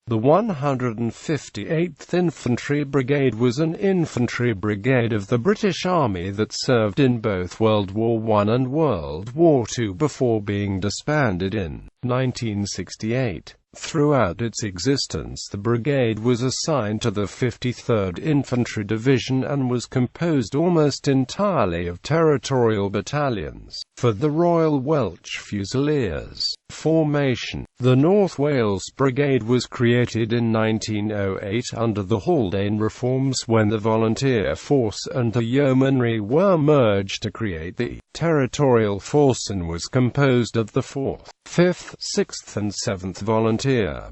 The 158th Infantry Brigade was an infantry brigade of the British Army that served in both World War I and World War II before being disbanded in 1968. Throughout its existence, the brigade was assigned to the 53rd Infantry Division and was composed almost entirely of territorial battalions. For the Royal Welch Fusiliers formation, the North Wales Brigade was created in 1908 under the Haldane reforms, when the volunteer force and the yeomanry were merged to create the Territorial Force, and was composed of the 4th, 5th, 6th and 7th Volunteer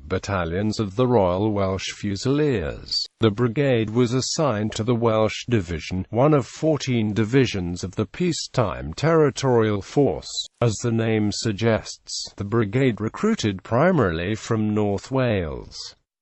Battalions of the Royal Welch Fusiliers. The brigade was assigned to the Welsh Division, one of 14 divisions of the peacetime Territorial Force. As the name suggests, the brigade recruited primarily from North Wales.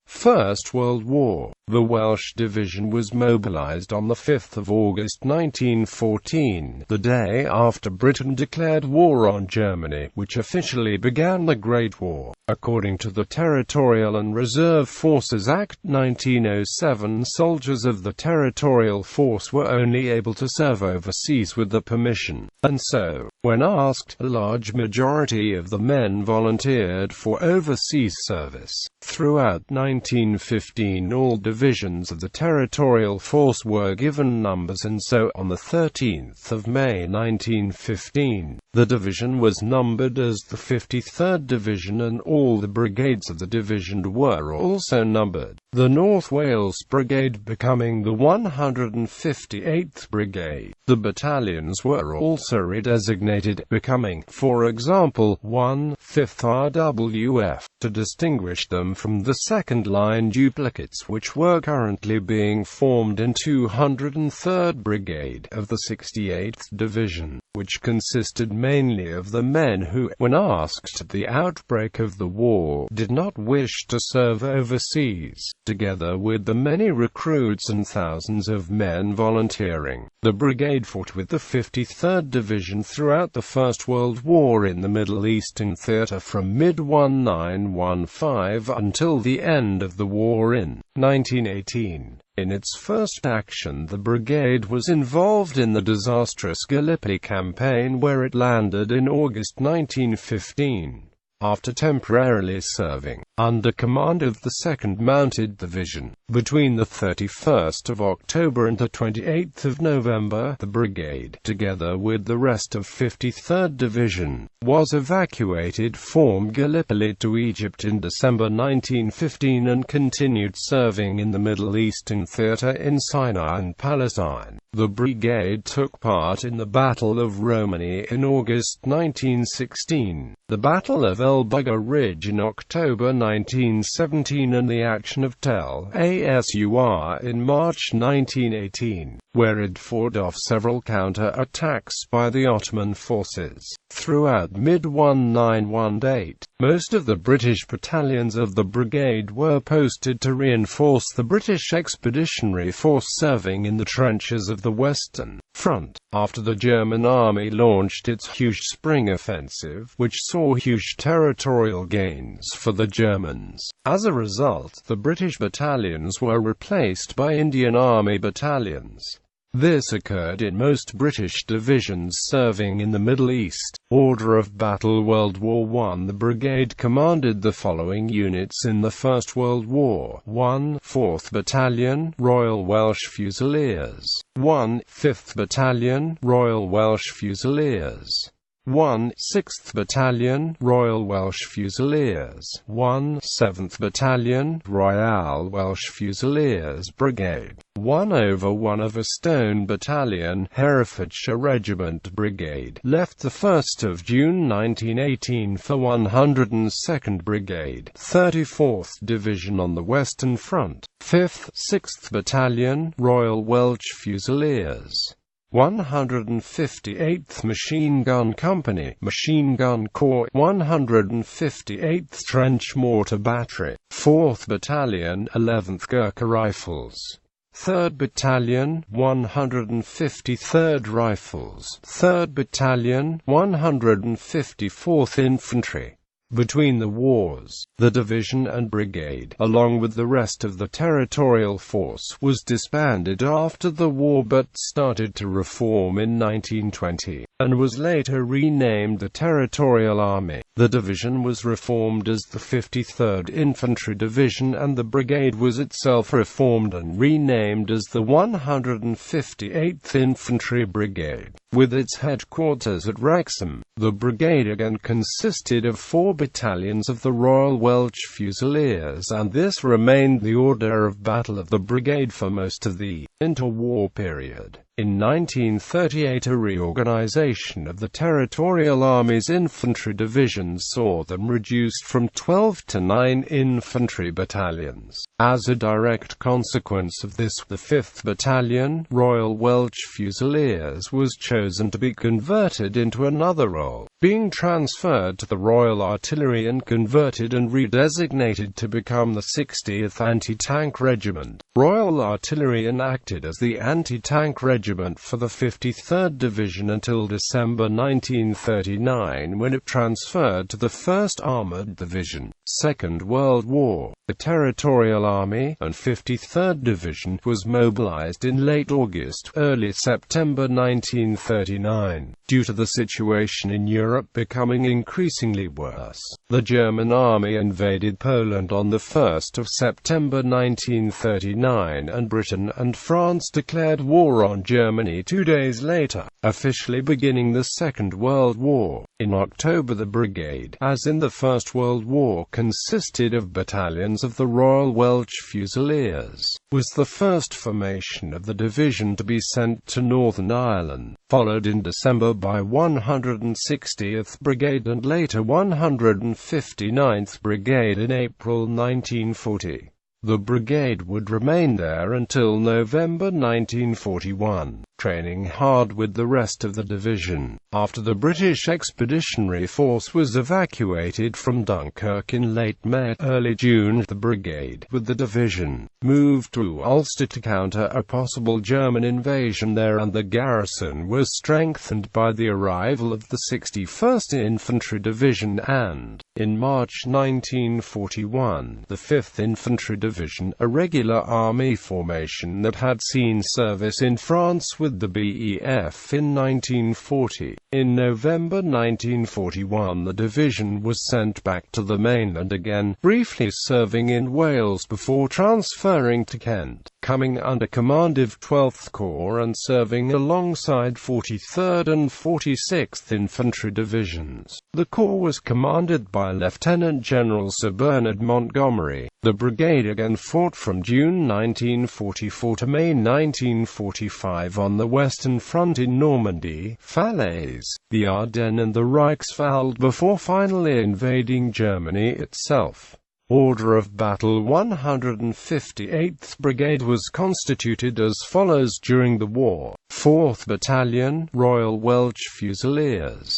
First World War. The Welsh Division was mobilised on 5 August 1914, the day after Britain declared war on Germany, which officially began the Great War. According to the Territorial and Reserve Forces Act 1907, soldiers of the Territorial Force were only able to serve overseas with the permission, and so, when asked, a large majority of the men volunteered for overseas service. Throughout 1915, all divisions of the Territorial Force were given numbers, and so, on 13 May 1915, the division was numbered as the 53rd Division, and all the brigades of the division were also numbered, the North Wales Brigade becoming the 158th Brigade. The battalions were also redesignated, becoming, for example, 1 5th RWF, to distinguish them from the second-line duplicates which were currently being formed in 203rd Brigade of the 68th Division, which consisted mainly of the men who, when asked at the outbreak of the war, did not wish to serve overseas. Together with the many recruits and thousands of men volunteering, the brigade fought with the 53rd Division throughout the First World War in the Middle Eastern theatre from mid-1915 until the end of the war in 1918. In its first action, the brigade was involved in the disastrous Gallipoli campaign, where it landed in August 1915. After temporarily serving under command of the 2nd Mounted Division between the 31st of October and the 28th of November, the brigade, together with the rest of 53rd Division, was evacuated from Gallipoli to Egypt in December 1915 and continued serving in the Middle Eastern theatre in Sinai and Palestine. The brigade took part in the Battle of Romani in August 1916, the Battle of El Bugger Ridge in October 1917, and the action of Tel Asur in March 1918, where it fought off several counter-attacks by the Ottoman forces. Throughout mid-1918, most of the British battalions of the brigade were posted to reinforce the British Expeditionary Force serving in the trenches of the Western Front, after the German army launched its huge spring offensive, which saw huge territorial gains for the Germans. As a result, the British battalions were replaced by Indian Army battalions. This occurred in most British divisions serving in the Middle East. Order of battle: World War I. The brigade commanded the following units in the First World War: 1 4th Battalion, Royal Welch Fusiliers; 1 5th Battalion, Royal Welch Fusiliers; 1 6th Battalion, Royal Welch Fusiliers; 1 7th Battalion, Royal Welch Fusiliers Brigade; 1/1 of a Stone Battalion, Herefordshire Regiment Brigade, left 1 June 1918 for 102nd Brigade, 34th Division on the Western Front; 5th, 6th Battalion, Royal Welch Fusiliers; 158th Machine Gun Company, Machine Gun Corps; 158th Trench Mortar Battery; 4th Battalion, 11th Gurkha Rifles; 3rd Battalion, 153rd Rifles; 3rd Battalion, 154th Infantry; Between the wars, the division and brigade, along with the rest of the territorial force, was disbanded after the war but started to reform in 1920, and was later renamed the Territorial Army. The division was reformed as the 53rd Infantry Division, and the brigade was itself reformed and renamed as the 158th Infantry Brigade. With its headquarters at Wrexham, the brigade again consisted of 4 battalions of the Royal Welch Fusiliers, and this remained the order of battle of the brigade for most of the interwar period. In 1938, a reorganization of the Territorial Army's infantry divisions saw them reduced from 12 to 9 infantry battalions. As a direct consequence of this, the 5th Battalion, Royal Welch Fusiliers, was chosen to be converted into another role, being transferred to the Royal Artillery and converted and redesignated to become the 60th Anti-Tank Regiment. Royal Artillery acted as the anti-tank regiment for the 53rd Division until December 1939, when it transferred to the 1st Armoured Division. Second World War. The Territorial Army and 53rd Division was mobilized in late August, early September 1939. Due to the situation in Europe becoming increasingly worse, the German army invaded Poland on the 1st of September 1939, and Britain and France declared war on Germany 2 days later, officially beginning the Second World War. In October, the brigade, as in the First World War, consisted of battalions of the Royal Welch Fusiliers, was the first formation of the division to be sent to Northern Ireland, followed in December by 160th Brigade and later 159th Brigade in April 1940. The brigade would remain there until November 1941, training hard with the rest of the division. After the British Expeditionary Force was evacuated from Dunkirk in late May, early June, the brigade, with the division, moved to Ulster to counter a possible German invasion there, and the garrison was strengthened by the arrival of the 61st Infantry Division and, in March 1941, the 5th Infantry Division, a regular army formation that had seen service in France with the BEF in 1940. In November 1941, the division was sent back to the mainland again, briefly serving in Wales before transferring to Kent, coming under command of 12th Corps and serving alongside 43rd and 46th Infantry Divisions. The Corps was commanded by Lieutenant General Sir Bernard Montgomery. The brigade again fought from June 1944 to May 1945 on the Western Front in Normandy, Falaise, the Ardennes and the Reichswald before finally invading Germany itself. Order of battle: 158th Brigade was constituted as follows during the war: 4th Battalion, Royal Welch Fusiliers;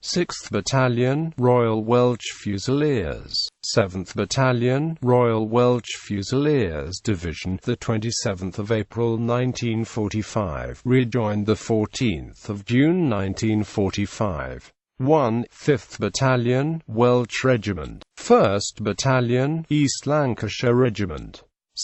6th Battalion, Royal Welch Fusiliers; 7th Battalion, Royal Welch Fusiliers Division, the 27th of April 1945, rejoined the 14th of June 1945. 1. 5th Battalion, Welch Regiment; 1st Battalion, East Lancashire Regiment;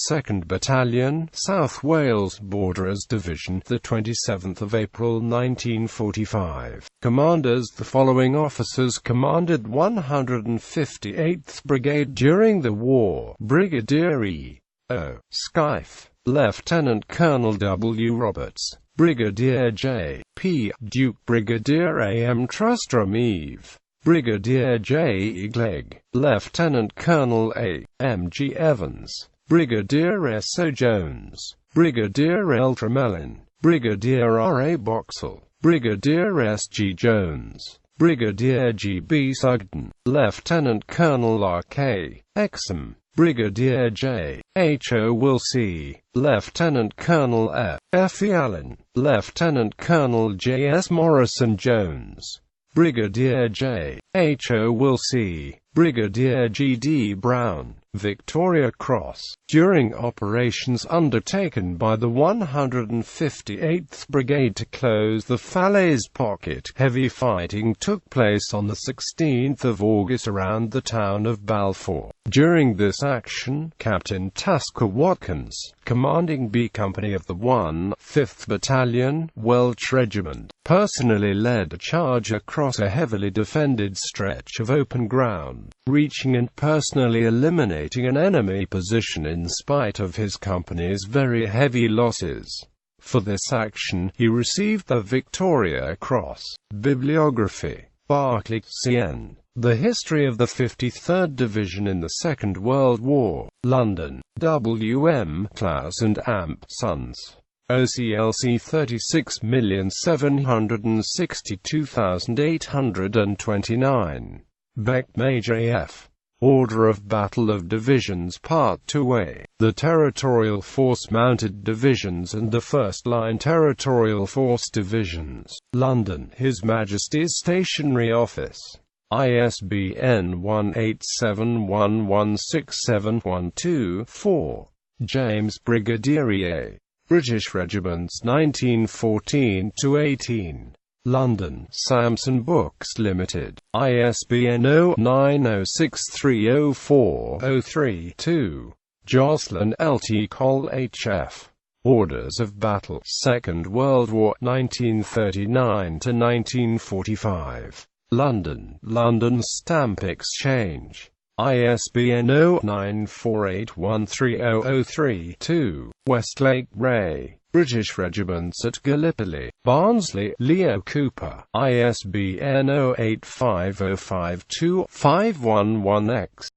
2nd Battalion, South Wales Borderers Division, the 27th of April 1945. Commanders: the following officers commanded 158th Brigade during the war: Brigadier E. O. Skyfe, Lieutenant Colonel W. Roberts, Brigadier J. P. Duke, Brigadier A. M. Trustram Eve, Brigadier J. E. Glegg, Lieutenant Colonel A. M. G. Evans, Brigadier S. O. Jones, Brigadier L. Tremelin, Brigadier R. A. Boxall, Brigadier S. G. Jones, Brigadier G. B. Sugden, Lieutenant Colonel R. K. Exham, Brigadier J. H. O. Willsey, Lieutenant Colonel F. E. Allen, Lieutenant Colonel J. S. Morrison Jones, Brigadier J. H. O. Willsey, Brigadier G. D. Brown, Victoria Cross. During operations undertaken by the 158th Brigade to close the Falaise Pocket, heavy fighting took place on the 16th of August around the town of Balfour. During this action, Captain Tasker Watkins, commanding B Company of the 1/5th Battalion, Welsh Regiment, personally led a charge across a heavily defended stretch of open ground, reaching and personally eliminating an enemy position in spite of his company's very heavy losses. For this action, he received the Victoria Cross. Bibliography. Barclay, C.N. The History of the 53rd Division in the Second World War. London. W.M. Klaus and Amp. Sons. OCLC 36,762,829. Beck Major A.F. Order of Battle of Divisions Part 2A. The Territorial Force Mounted Divisions and the First Line Territorial Force Divisions. London. His Majesty's Stationery Office. ISBN 187116712-4. James Brigadier. British Regiments 1914–18. London. Samson Books Limited. ISBN 0-906304-03-2. Jocelyn L.T. Cole H.F. Orders of Battle. Second World War 1939–1945. London. London Stamp Exchange. ISBN 0-94813003-2. Westlake Ray. British Regiments at Gallipoli. Barnsley, Leo Cooper. ISBN 0-85052-511-X.